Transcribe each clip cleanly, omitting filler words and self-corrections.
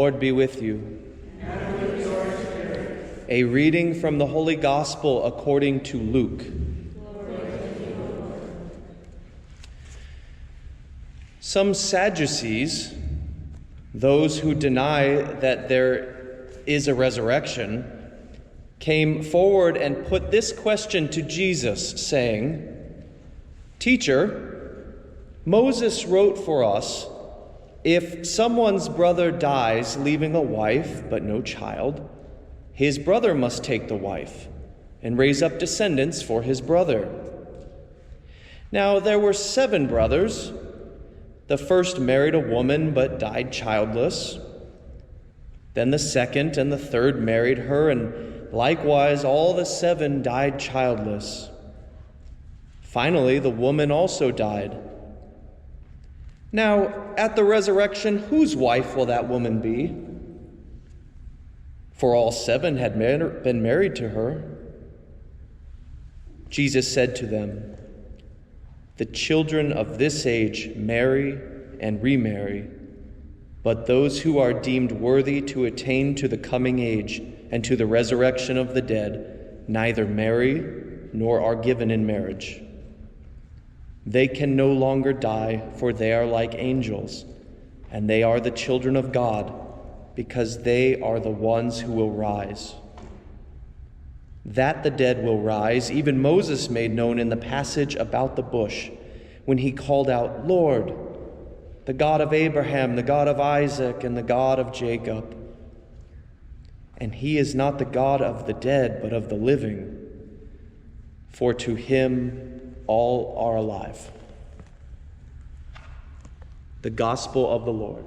Lord be with you. And with your spirit. A reading from the Holy Gospel according to Luke. Some Sadducees, those who deny that there is a resurrection, came forward and put this question to Jesus, saying, "Teacher, Moses wrote for us, if someone's brother dies leaving a wife but no child, his brother must take the wife and raise up descendants for his brother. Now there were 7 brothers. The first married a woman but died childless. Then the second and the third married her, and likewise all the 7 died childless. Finally, the woman also died. Now, at the resurrection, whose wife will that woman be? For all 7 had been married to her." Jesus said to them, "The children of this age marry and remarry, but those who are deemed worthy to attain to the coming age and to the resurrection of the dead neither marry nor are given in marriage. They can no longer die, for they are like angels, and they are the children of God, because they are the ones who will rise. That the dead will rise, even Moses made known in the passage about the bush, when he called out, 'Lord, the God of Abraham, the God of Isaac, and the God of Jacob.' And he is not the God of the dead, but of the living, for to him all are alive." The Gospel of the Lord.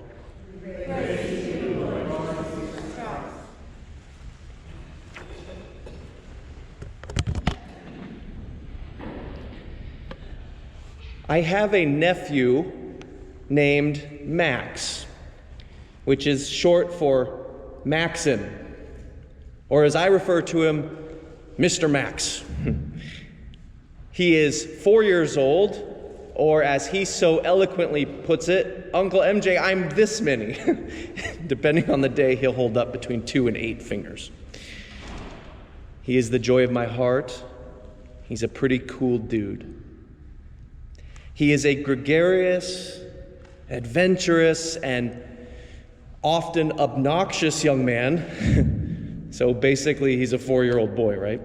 Praise to you, Lord Jesus Christ. I have a nephew named Max, which is short for Maxon, or as I refer to him, Mr. Max. He is 4 years old, or as he so eloquently puts it, "Uncle MJ, I'm this many." Depending on the day, he'll hold up between 2 and 8 fingers. He is the joy of my heart. He's a pretty cool dude. He is a gregarious, adventurous, and often obnoxious young man. So basically, he's a 4-year-old boy, right?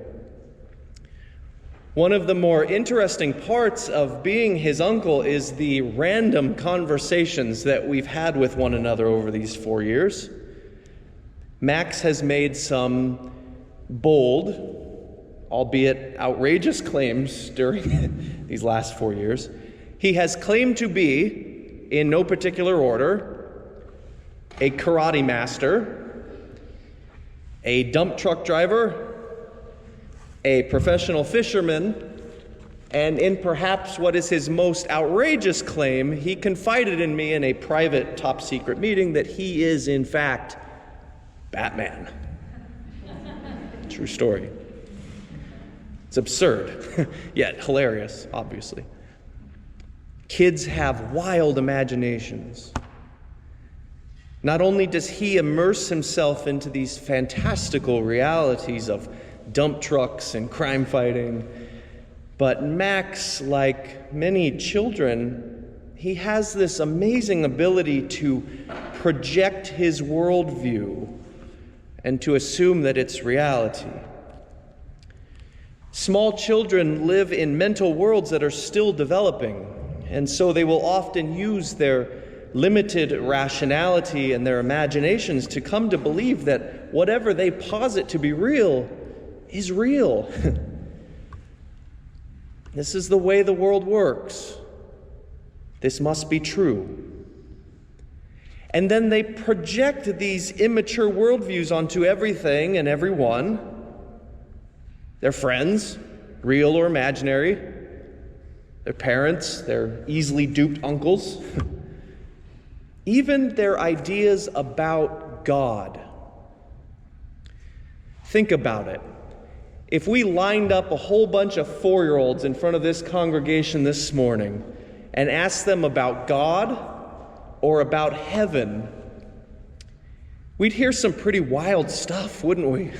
One of the more interesting parts of being his uncle is the random conversations that we've had with one another over these 4 years. Max has made some bold, albeit outrageous claims during these last 4 years. He has claimed to be, in no particular order, a karate master, a dump truck driver, a professional fisherman, and in perhaps what is his most outrageous claim, he confided in me in a private top-secret meeting that he is, in fact, Batman. True story. It's absurd, yet hilarious, obviously. Kids have wild imaginations. Not only does he immerse himself into these fantastical realities of dump trucks and crime fighting, but Max, like many children, he has this amazing ability to project his worldview and to assume that it's reality. Small children live in mental worlds that are still developing, and so they will often use their limited rationality and their imaginations to come to believe that whatever they posit to be real is real. This is the way the world works. This must be true. And then they project these immature worldviews onto everything and everyone. Their friends, real or imaginary. Their parents, their easily duped uncles. Even their ideas about God. Think about it. If we lined up a whole bunch of 4-year-olds in front of this congregation this morning and asked them about God or about heaven, we'd hear some pretty wild stuff, wouldn't we?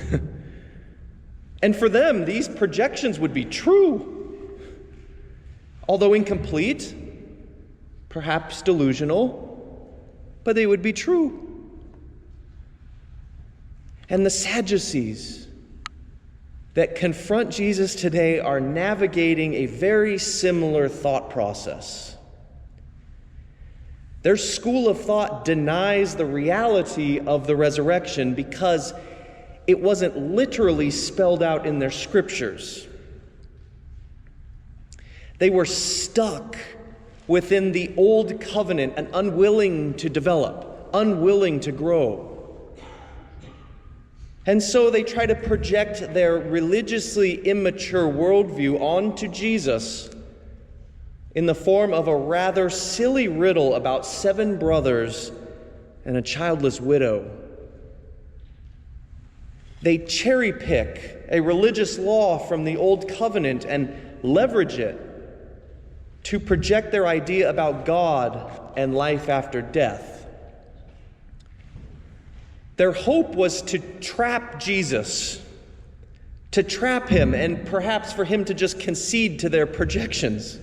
And for them, these projections would be true. Although incomplete, perhaps delusional, but they would be true. And the Sadducees that confront Jesus today are navigating a very similar thought process. Their school of thought denies the reality of the resurrection because it wasn't literally spelled out in their scriptures. They were stuck within the old covenant and unwilling to develop, unwilling to grow. And so they try to project their religiously immature worldview onto Jesus in the form of a rather silly riddle about 7 brothers and a childless widow. They cherry pick a religious law from the Old Covenant and leverage it to project their idea about God and life after death. Their hope was to trap Jesus, to trap him, and perhaps for him to just concede to their projections.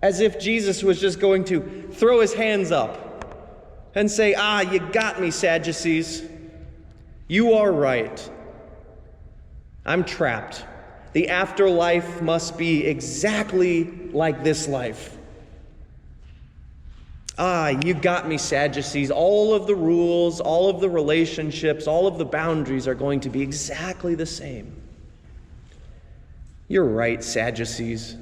As if Jesus was just going to throw his hands up and say, you got me, Sadducees. You are right. I'm trapped. The afterlife must be exactly like this life. You got me, Sadducees. All of the rules, all of the relationships, all of the boundaries are going to be exactly the same. You're right, Sadducees.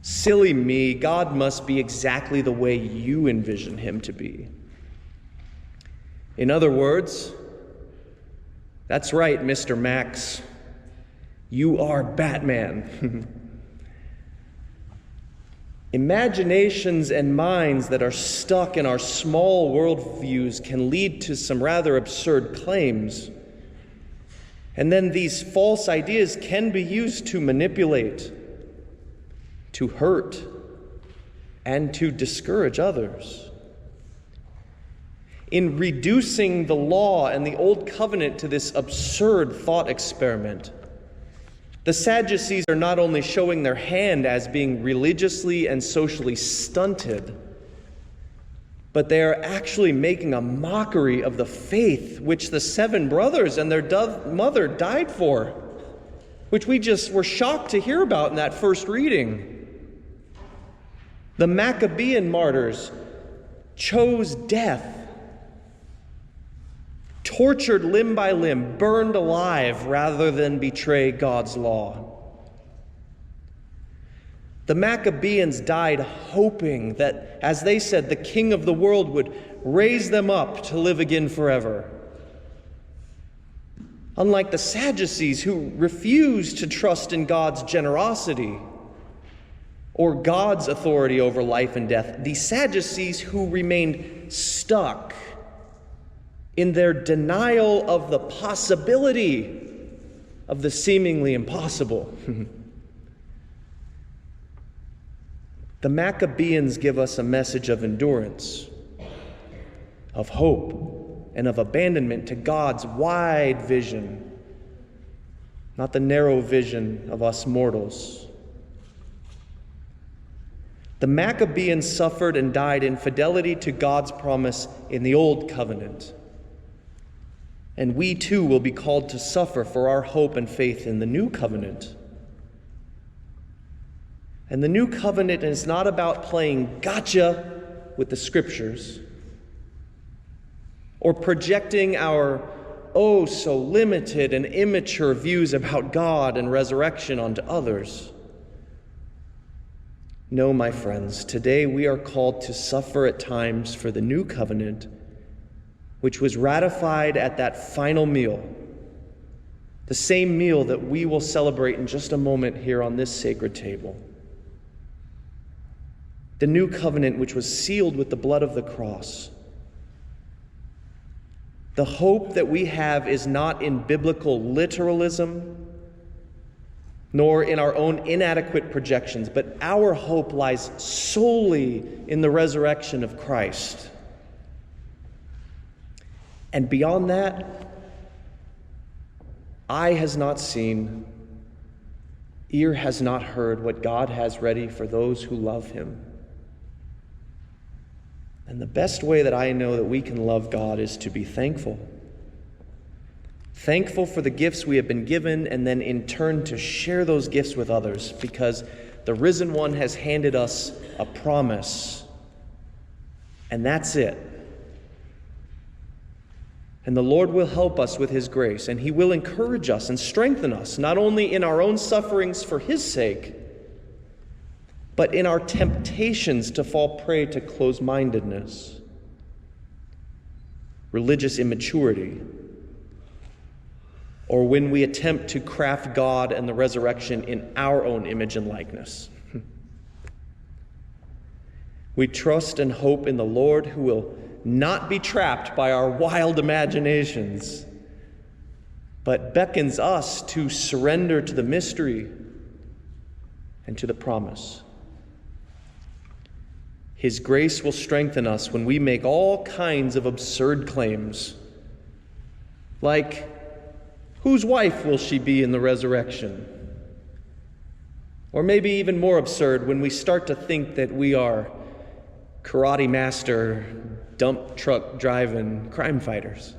Silly me, God must be exactly the way you envision him to be. In other words, that's right, Mr. Max. You are Batman. Imaginations and minds that are stuck in our small worldviews can lead to some rather absurd claims. And then these false ideas can be used to manipulate, to hurt, and to discourage others. In reducing the law and the Old Covenant to this absurd thought experiment, the Sadducees are not only showing their hand as being religiously and socially stunted, but they are actually making a mockery of the faith which the 7 brothers and their mother died for, which we just were shocked to hear about in that first reading. The Maccabean martyrs chose death, tortured limb by limb, burned alive rather than betray God's law. The Maccabeans died hoping that, as they said, the King of the world would raise them up to live again forever. Unlike the Sadducees, who refused to trust in God's generosity or God's authority over life and death, the Sadducees who remained stuck in their denial of the possibility of the seemingly impossible. The Maccabeans give us a message of endurance, of hope, and of abandonment to God's wide vision, not the narrow vision of us mortals. The Maccabeans suffered and died in fidelity to God's promise in the Old Covenant. And we too will be called to suffer for our hope and faith in the New Covenant. And the New Covenant is not about playing gotcha with the Scriptures or projecting our so limited and immature views about God and resurrection onto others. No, my friends, today we are called to suffer at times for the New Covenant, which was ratified at that final meal, the same meal that we will celebrate in just a moment here on this sacred table. The New Covenant, which was sealed with the blood of the cross. The hope that we have is not in biblical literalism, nor in our own inadequate projections, but our hope lies solely in the resurrection of Christ. And beyond that, eye has not seen, ear has not heard what God has ready for those who love him. And the best way that I know that we can love God is to be thankful. Thankful for the gifts we have been given, and then in turn to share those gifts with others, because the risen one has handed us a promise. And that's it. And the Lord will help us with his grace, and he will encourage us and strengthen us, not only in our own sufferings for his sake, but in our temptations to fall prey to closed-mindedness, religious immaturity, or when we attempt to craft God and the resurrection in our own image and likeness. We trust and hope in the Lord, who will not be trapped by our wild imaginations, but beckons us to surrender to the mystery and to the promise. His grace will strengthen us when we make all kinds of absurd claims, like, whose wife will she be in the resurrection? Or maybe even more absurd, when we start to think that we are karate master, dump truck driving crime fighters.